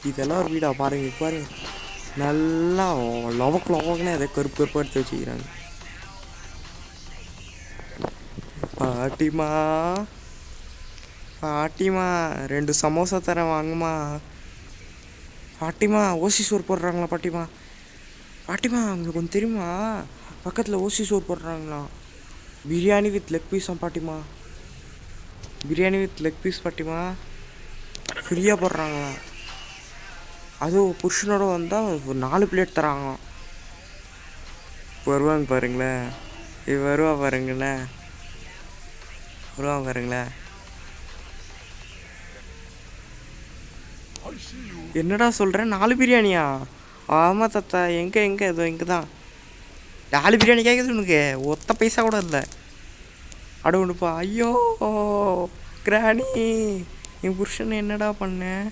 இதெல்லாம் ஒரு வீடா பாருங்க பாருங்க. நல்லா லவக்கு லவக்குன்னு அதை கருப்பு கருப்பாக எடுத்து வச்சுக்கிறாங்க. பாட்டிமா பாட்டிமா 2 சமோசா தரேன் வாங்கம்மா. பாட்டிமா ஓசி சோறு போடுறாங்களா பாட்டிமா? பாட்டிமா உங்களுக்கு ஒன்று தெரியுமா? பக்கத்தில் ஓசி சோறு போடுறாங்களா? பிரியாணி வித் லெக் பீஸா பாட்டிமா? பிரியாணி வித் லெக் பீஸ் பாட்டிமா, ஃப்ரீயாக போடுறாங்களா? அதுவும் புருஷனோட வந்தால் ஒரு 4 பிளேட் தராங்க. வருவாங்க பாருங்களேன். வருவா பாருங்களேன். வருவாங்க பாருங்களேன். என்னடா சொல்கிறேன்? 4 பிரியாணியா? ஆமாம் தாத்தா. எங்கே ஏதோ இங்கே தான் 4 பிரியாணி கேட்குது உனக்கு. ஒத்த பைசா கூட இல்லை. அடுப்பா. ஐயோ கிராணி, என் புருஷன் என்னடா பண்ணேன்?